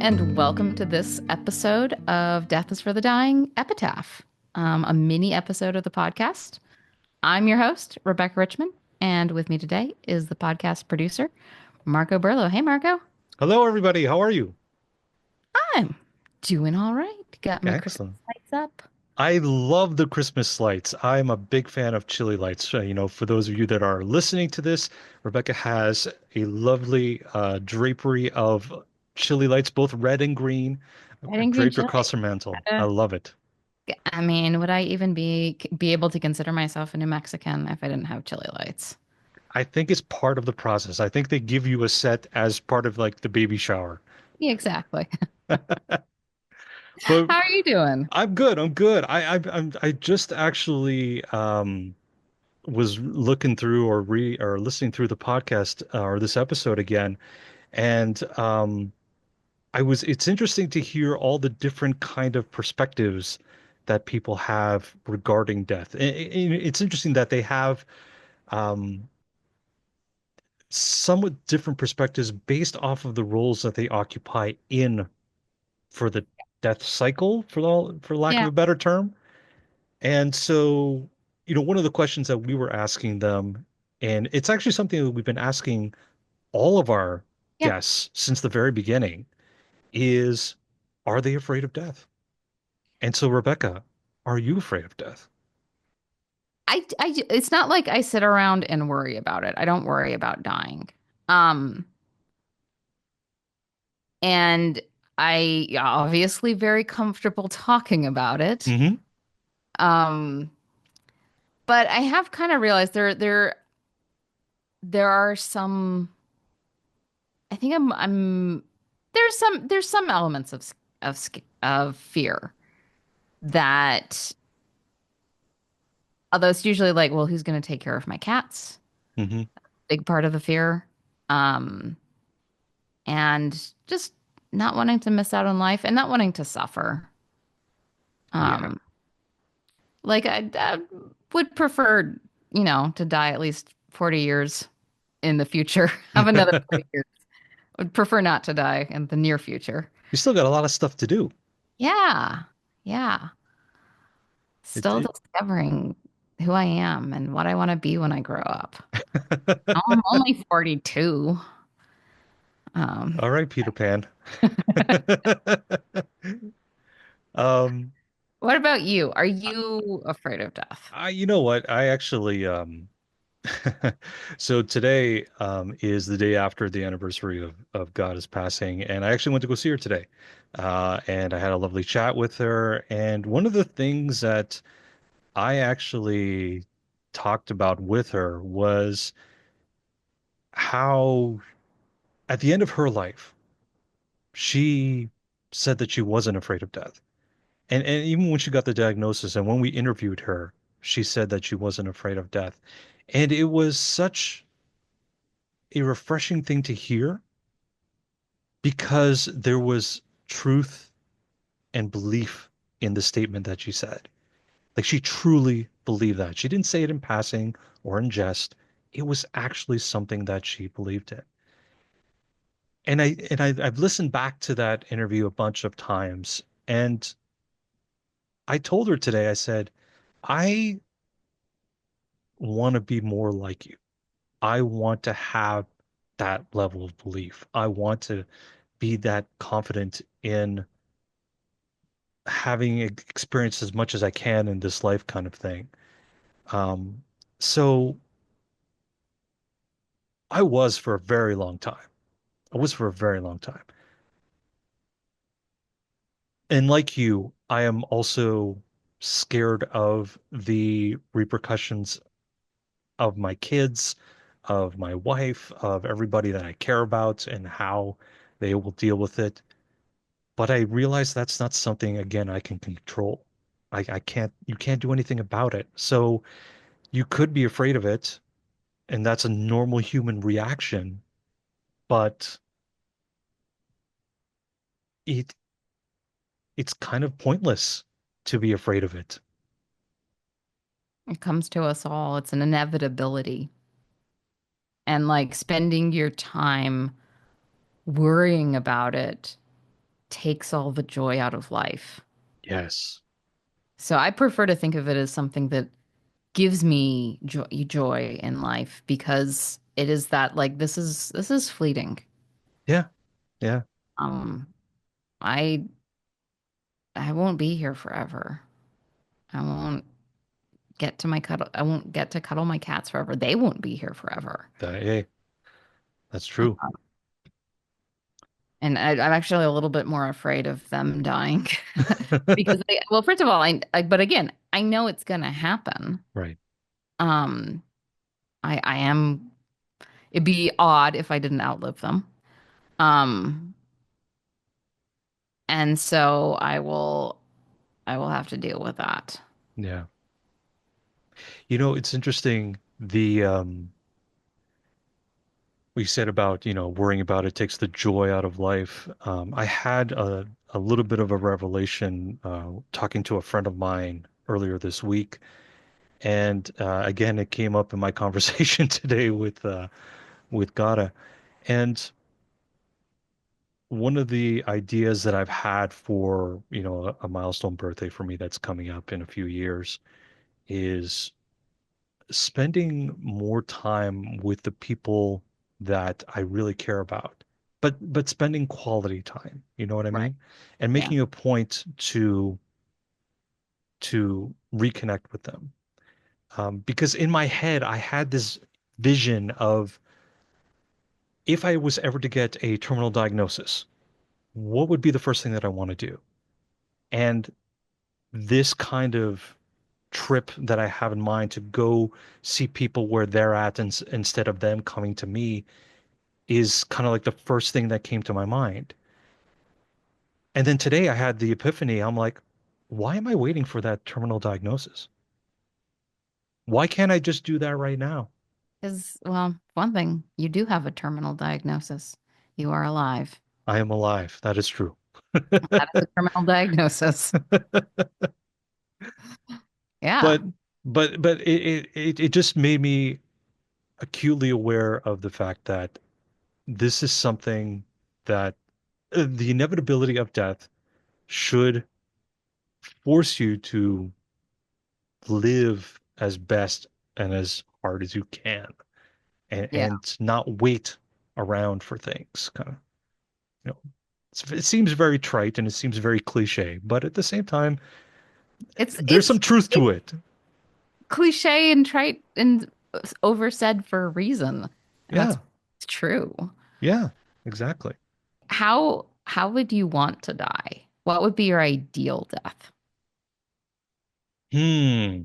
and welcome to this episode of Death is for the Dying Epitaph, a mini episode of the podcast. I'm your host, Rebecca Richmond, and with me today is the podcast producer, Marco Burlow. Hey, Marco. Hello, everybody. How are you? I'm doing all right. Got my Christmas Excellent. lights up. I love the Christmas lights. I'm a big fan of chili lights. For those of you that are listening to this, Rebecca has a lovely drapery of chili lights, both red and green, Wedding green draped chili. across her mantle. I Uh, love it. I mean, would I even be able to consider myself a New Mexican if I didn't have chili lights? I think it's part of the process. I think they give you a set as part of like the baby shower. Yeah, exactly. But How are you doing? I'm good. I'm good. I just actually was looking through or listening through the podcast or this episode again, and it's interesting to hear all the different kind of perspectives that people have regarding death. It's interesting that they have um, somewhat different perspectives based off of the roles that they occupy in for the death cycle, for lack of Yeah. a better term. And so, one of the questions that we were asking them, and it's actually something that we've been asking all of our Yeah. guests since the very beginning, is are they afraid of death? And so, Rebecca, are you afraid of death? It's not like I sit around and worry about it. I don't worry about dying. Um, and I obviously very comfortable talking about it. Hmm. Um, but I have kind of realized there are some. I think there's some elements of fear that, although it's usually like, well, who's going to take care of my cats? Hmm. Big part of the fear. Um, and just not wanting to miss out on life and not wanting to suffer. Yeah. Um, like I would prefer, to die at least 40 years in the future. Have another 40 years. Would prefer not to die in the near future. You still got a lot of stuff to do. Yeah. Yeah. It, Still it, discovering who I am and what I want to be when I grow up. I'm only 42. Um, all right, Peter Pan. Um, what about you? Are you afraid of death? you know what? I actually so today is the day after the anniversary of Goddess passing, and I actually went to go see her today. And I had a lovely chat with her. And one of the things that I actually talked about with her was how at the end of her life, she said that she wasn't afraid of death. And even when she got the diagnosis and when we interviewed her, she said that she wasn't afraid of death. And it was such a refreshing thing to hear because there was truth and belief in the statement that she said. Like she truly believed that. She didn't say it in passing or in jest. It was actually something that she believed in. I've listened back to that interview a bunch of times, and I told her today, I said, I want to be more like you. I want to have that level of belief. I want to be that confident in having experienced as much as I can in this life kind of thing. Um, so I was for a very long time. I was for a very long time. And like you, I am also scared of the repercussions of my kids, of my wife, of everybody that I care about and how they will deal with it. But I realize that's not something, again, I can control. You can't do anything about it. So you could be afraid of it, and that's a normal human reaction, but it it's kind of pointless to be afraid of it. It comes to us all. It's an inevitability. And like spending your time worrying about it takes all the joy out of life. Yes. So I prefer to think of it as something that gives me joy in life because it is that like this is fleeting. Yeah. Yeah. Um, I I won't be here forever. I won't I won't get to cuddle my cats forever. They won't be here forever. Hey, that's true. And I'm actually a little bit more afraid of them dying because well, first of all, but again, I know it's gonna happen. Right. Um, I am, it'd be odd if I didn't outlive them. Um, and so I will have to deal with that. Yeah. It's interesting. We said about, worrying about it takes the joy out of life. I had a little bit of a revelation talking to a friend of mine earlier this week. And again, it came up in my conversation today with Gata. And one of the ideas that I've had for, a milestone birthday for me that's coming up in a few years is spending more time with the people that I really care about, but spending quality time, you know what I Right. mean? And Yeah. making a point to reconnect with them. Because in my head, I had this vision of if I was ever to get a terminal diagnosis, what would be the first thing that I want to do? And this kind of trip that I have in mind to go see people where they're at instead of them coming to me is kind of like the first thing that came to my mind. And then today I had the epiphany. I'm like, why am I waiting for that terminal diagnosis? Why can't I just do that right now? Because, well, one thing, you do have a terminal diagnosis. You are alive. I am alive. That is true. That is a terminal diagnosis. Yeah. But but it just made me acutely aware of the fact that this is something that the inevitability of death should force you to live as best and as hard as you can Yeah. and not wait around for things kind of you know it seems very trite and it seems very cliche, but at the same time It's there's it's some truth it's to it. cliche and trite and oversaid for a reason. And that's Yeah, true. yeah, exactly. How would you want to die? What would be your ideal death? Hmm.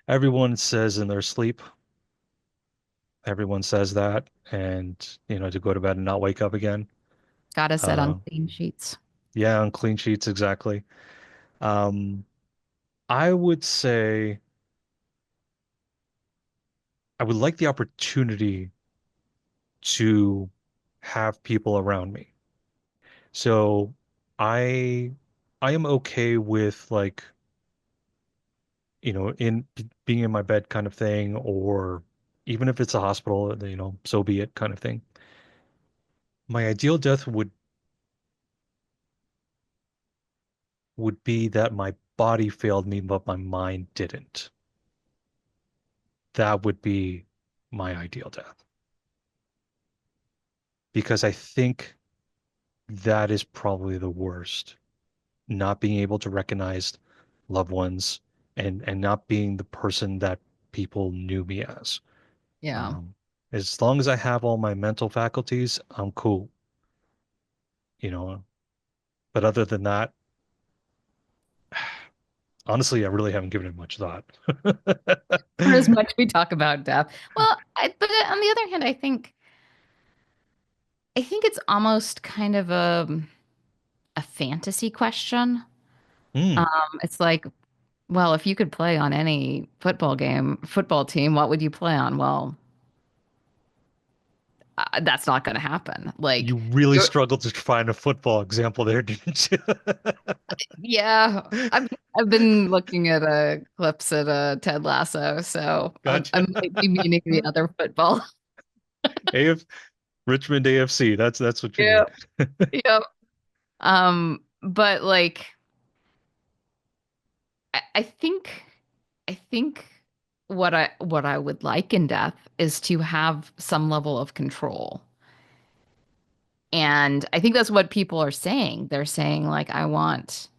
Everyone says in their sleep, everyone says that, and to go to bed and not wake up again. Gotta set on uh clean sheets. yeah, on clean sheets, exactly. um I would say I would like the opportunity to have people around me. So I I am okay with like, being in my bed kind of thing, or even if it's a hospital, so be it kind of thing. My ideal death would be that my body failed me, but my mind didn't. That would be my ideal death. Because I think that is probably the worst. Not being able to recognize loved ones and not being the person that people knew me as. Yeah. Um, as long as I have all my mental faculties, I'm cool, you know. But other than that, honestly, I really haven't given it much thought. For as much we talk about death. Well, but on the other hand, I think it's almost kind of a fantasy question. Hmm. It's like, well, if you could play on any football team, what would you play on? Well, that's not going to happen. Like, You really you're, struggled to find a football example there, didn't you? yeah, I've been looking at clips at Ted Lasso, so I Gotcha. might be meaning the other football. Hey, Richmond AFC. That's what you Yeah. need. Yep. But like I think what I would like in death is to have some level of control. And I think that's what people are saying. They're saying like I want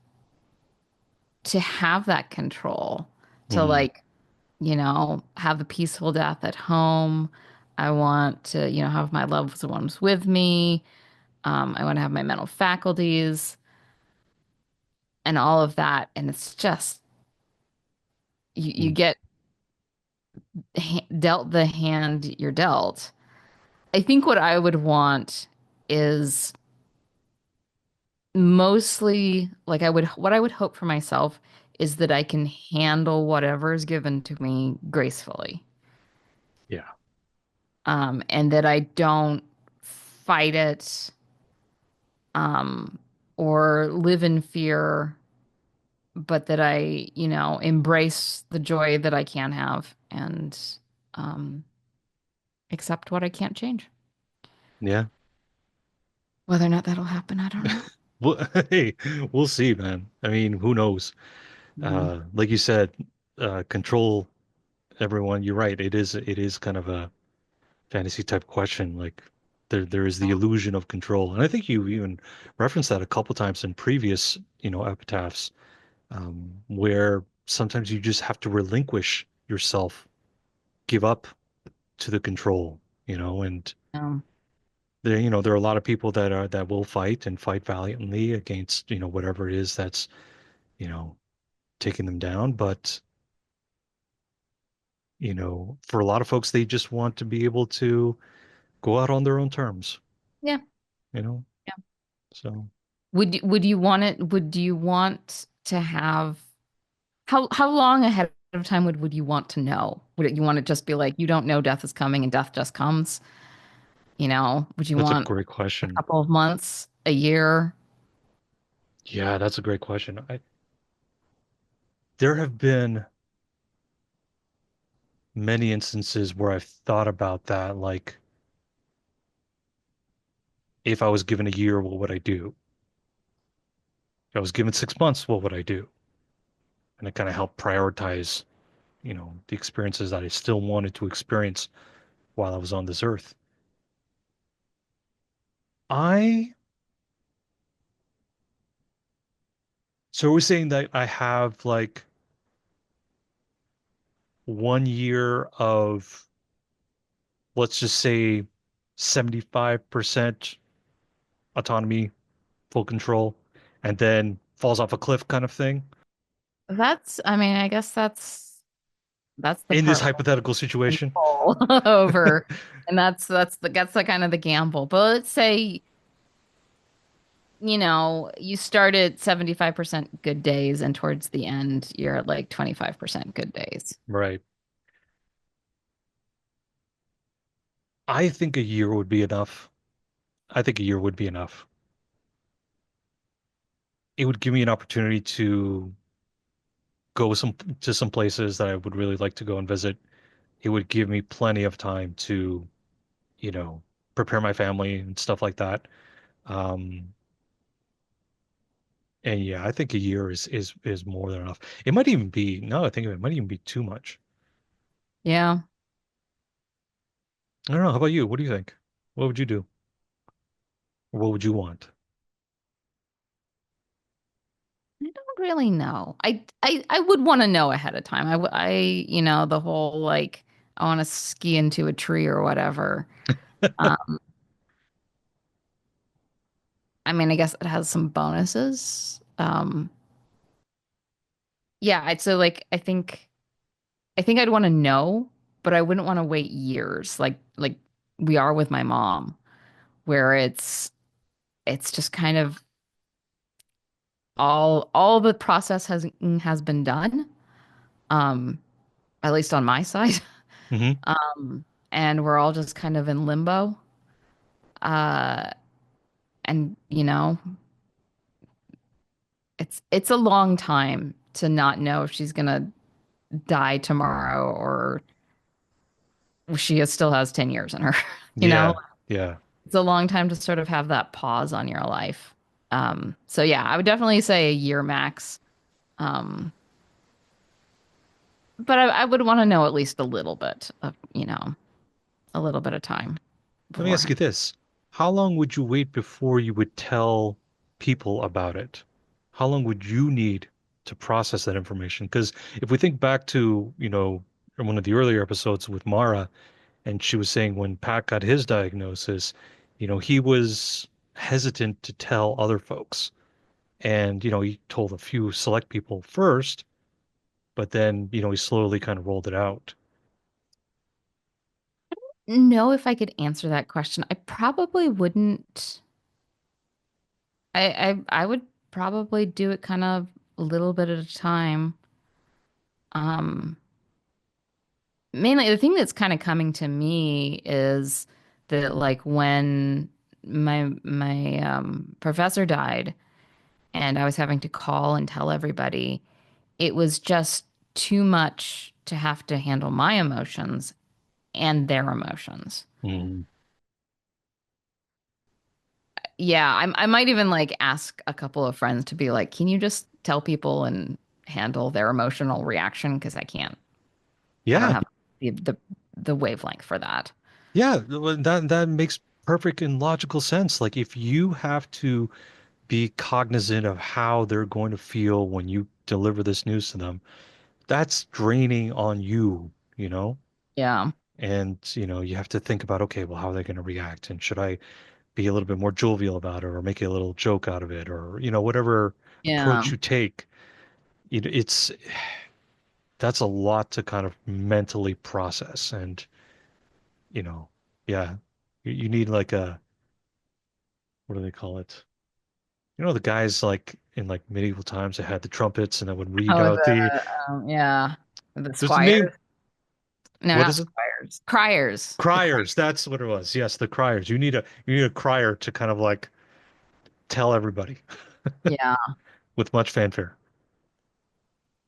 to have that control to Hmm. like, have a peaceful death at home. I want to, have my loved ones with me. I want to have my mental faculties and all of that. And it's just you get dealt the hand you're dealt. I think what I would want is mostly like what I would hope for myself is that I can handle whatever is given to me gracefully. Yeah. And that I don't fight it, or live in fear, but that I, embrace the joy that I can have and um, accept what I can't change. Yeah. Whether or not that'll happen, I don't know. Well, hey, we'll see, man. I mean, who knows? Mm, Like you said, control everyone. You're right. It is kind of a fantasy type question. Like there is the illusion of control. And I think you even referenced that a couple times in previous, epitaphs, where sometimes you just have to relinquish yourself, give up to the control, and no. there are a lot of people that will fight and fight valiantly against, whatever it is that's, you know, taking them down. But, for a lot of folks, they just want to be able to go out on their own terms, Yeah. you know? Yeah. So Would you want it? Would you want to have how long ahead of time would you want to know? Would you want to just be like, you don't know death is coming and death just comes? Would you that's a want great a question. couple of months, a year? Yeah, that's a great question. There have been many instances where I've thought about that, like if I was given a year, what would I do? If I was given 6 months, what would I do? And it kind of helped prioritize, the experiences that I still wanted to experience while I was on this earth. I So we're saying that I have like 1 year of, let's just say, 75% autonomy, full control, and then falls off a cliff kind of thing I mean, I guess that's the in this part where hypothetical I situation. control over, and that's the kind of the gamble. But let's say, you start at 75% good days, and towards the end, you're at like 25% good days. Right. I think a year would be enough. I think a year would be enough. It would give me an opportunity to go some places that I would really like to go and visit. It would give me plenty of time to, you know, prepare my family and stuff like that. Um, and yeah, I think a year is more than enough. It might even be, now I think of it, it might even be too much. Yeah. I don't know. How about you? What do you think? What would you do? Or what would you want? I don't really know. I would want to know ahead of time. The whole like I want to ski into a tree or whatever. Um, I mean, I guess it has some bonuses. Yeah, so like I think I'd want to know, but I wouldn't want to wait years like we are with my mom, where it's just kind of all the process has been done. Um, at least on my side. Hmm. And we're all just kind of in limbo. Uh, and it's a long time to not know if she's gonna die tomorrow or she still has 10 years in her, you know? Yeah, yeah. it's a long time to sort of have that pause on your life. So yeah, I would definitely say a year max. Um, but I would want to know at least a little bit of, a little bit of time Let me ask you beforehand. this. How long would you wait before you would tell people about it? How long would you need to process that information? Because if we think back to, in one of the earlier episodes with Mara, and she was saying when Pat got his diagnosis, he was hesitant to tell other folks. And, he told a few select people first, but then, he slowly kind of rolled it out. Know if I could answer that question. I probably wouldn't. I would probably do it kind of a little bit at a time. Um, Mainly the thing that's kind of coming to me is that like when my professor died and I was having to call and tell everybody, it was just too much to have to handle my emotions and their emotions. Mhm. Yeah, I might even like ask a couple of friends to be like, can you just tell people and handle their emotional reaction? Because I don't Yeah, have the wavelength for that. yeah, well, that makes perfect and logical sense. Like if you have to be cognizant of how they're going to feel when you deliver this news to them, that's draining on you, you know? Yeah, And, you have to think about, okay, well, how are they going to react? And should I be a little bit more jovial about it or make a little joke out of it or, whatever yeah, approach you take, it's that's a lot to kind of mentally process. And, you know, yeah, you need like what do they call it? The guys like in like medieval times that had the trumpets and that would read oh, out yeah, the there's a name. squires. No, What not is it? squires. Criers. The criers. Criers. That's what it was. Yes, the criers. You need a crier to kind of like tell everybody Yeah. with much fanfare.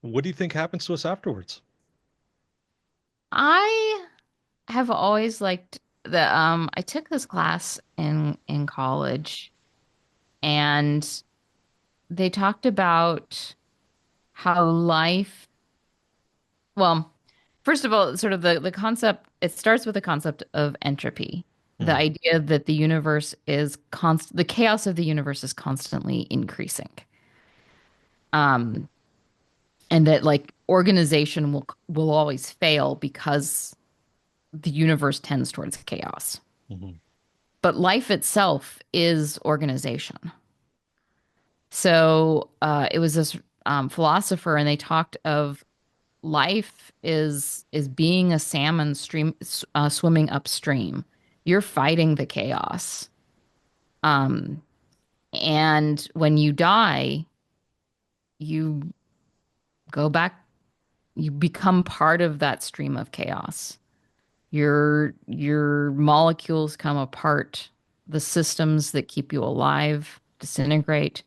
What do you think happens to us afterwards? I have always liked I took this class in college and they talked about how life, well, first of all, sort of the concept, it starts with the concept of entropy. The Hmm. idea that the universe is the chaos of the universe is constantly increasing. Um, and that like organization will always fail because the universe tends towards chaos. Hmm. But life itself is organization. So it was this philosopher, and they talked of life is being a salmon stream swimming upstream. You're fighting the chaos, um, and when you die, you go back. You become part of that stream of chaos. Your molecules come apart. The systems that keep you alive disintegrate,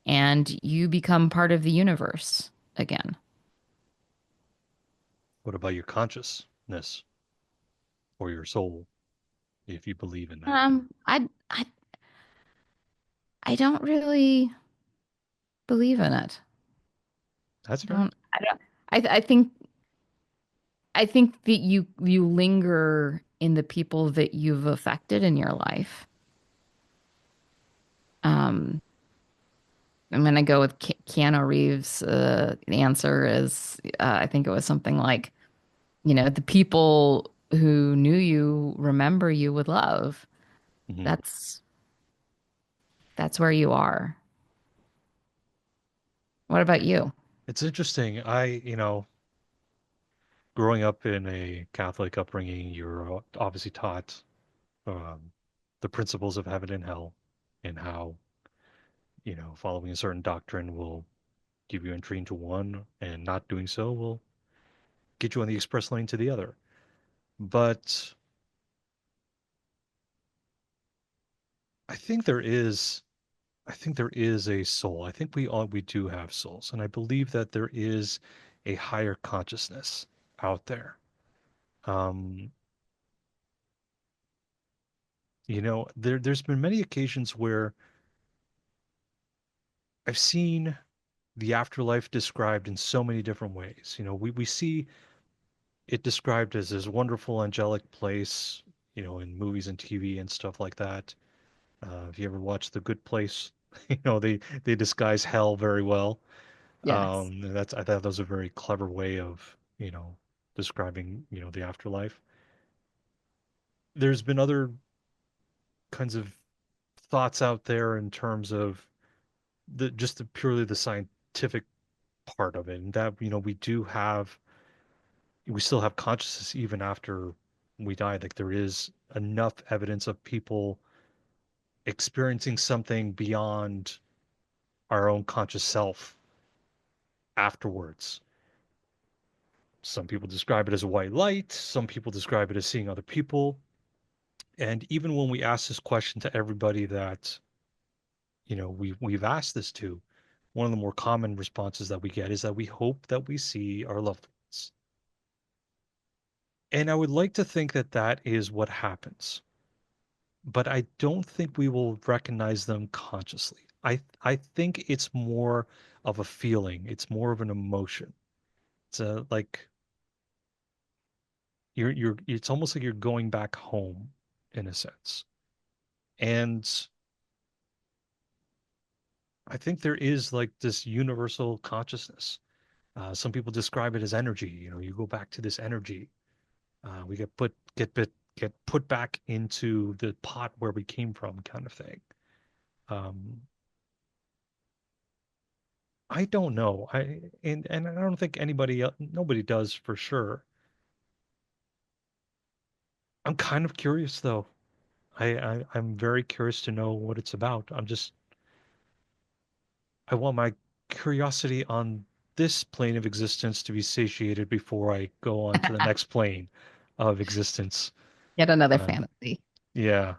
and you become part of the universe again. What about your consciousness or your soul, if you believe in that? I don't really believe in it. That's I fair. don't I don't I think that you linger in the people that you've affected in your life. Um, I'm gonna go with Keanu Reeves. The answer is I think it was something like, the people who knew you remember you with love. Hmm. That's that's where you are. What about you? It's interesting. Growing up in a Catholic upbringing, you're obviously taught um, the principles of heaven and hell and how, following a certain doctrine will give you entry into one, and not doing so will get you on the express lane to the other. But I think there is, I think there is a soul. I think we do have souls, and I believe that there is a higher consciousness out there. Um, There's been many occasions where I've seen the afterlife described in so many different ways. We see it described as this wonderful angelic place, in movies and TV and stuff like that. If you ever watched The Good Place, they disguise hell very well. Yes. And I thought that was a very clever way of, describing, the afterlife. There's been other kinds of thoughts out there in terms of purely the scientific part of it, and that, we still have consciousness even after we die. Like there is enough evidence of people experiencing something beyond our own conscious self afterwards. Some people describe it as a white light. Some people describe it as seeing other people. And even when we ask this question to everybody that, we've asked this to, one of the more common responses that we get is that we hope that we see our loved ones. And I would like to think that that is what happens, but I don't think we will recognize them consciously. I think it's more of a feeling. It's more of an emotion. It's like it's almost like you're going back home in a sense. And I think there is like this universal consciousness. Some people describe it as energy. You go back to this energy. We get put back into the pot where we came from, kind of thing. Um, I don't know. And I don't think nobody does for sure. I'm kind of curious though. I'm very curious to know what it's about. I want my curiosity on this plane of existence to be satiated before I go on to the next plane of existence. Yet another Uh, fantasy. yeah.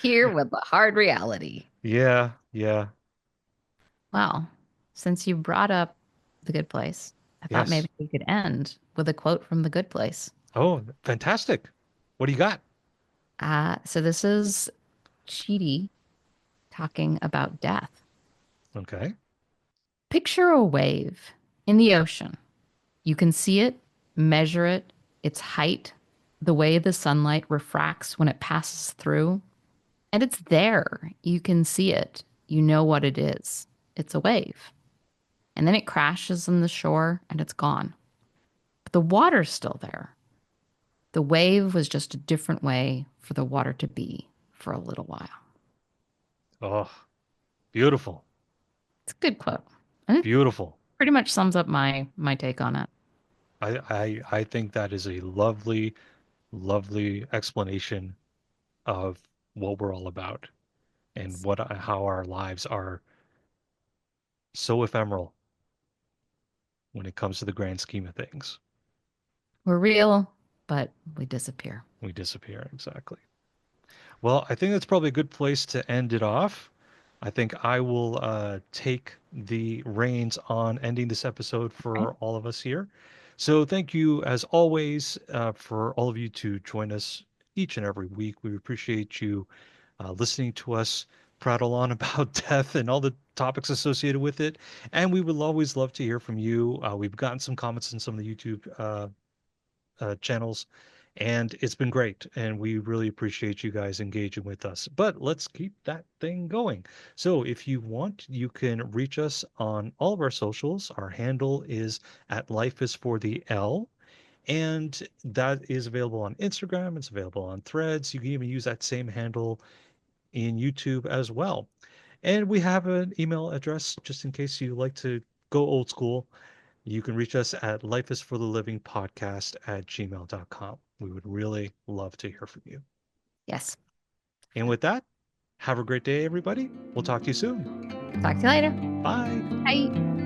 Here with the hard reality. Yeah, yeah, Well, since you brought up The Good Place, I thought yes. maybe we could end with a quote from The Good Place. Oh, fantastic. What do you got? So this is Chidi talking about death. Okay. Picture a wave in the ocean. You can see it, measure it, its height, the way the sunlight refracts when it passes through. And it's there. You can see it. You know what it is. It's a wave. And then it crashes on the shore and it's gone. But the water's still there. The wave was just a different way for the water to be for a little while. Oh, beautiful. It's a good quote. And it Beautiful. pretty much sums up my take on it. I think that is a lovely, lovely explanation of what we're all about and how our lives are so ephemeral when it comes to the grand scheme of things. We're real, but we disappear. We disappear, exactly. Well, I think that's probably a good place to end it off. I think I will take the reins on ending this episode Okay. for all of us here. So thank you, as always, for all of you to join us each and every week. We appreciate you listening to us prattle on about death and all the topics associated with it. And we would always love to hear from you. We've gotten some comments in some of the YouTube channels, and it's been great. And we really appreciate you guys engaging with us. But let's keep that thing going. So if you want, you can reach us on all of our socials. Our handle is at Life is for the L. And that is available on Instagram. It's available on Threads. You can even use that same handle in YouTube as well. And we have an email address just in case you like to go old school. You can reach us at lifeisforthelivingpodcast@gmail.com. We would really love to hear from you. Yes. And with that, have a great day, everybody. We'll talk to you soon. Talk to you later. Bye. Bye.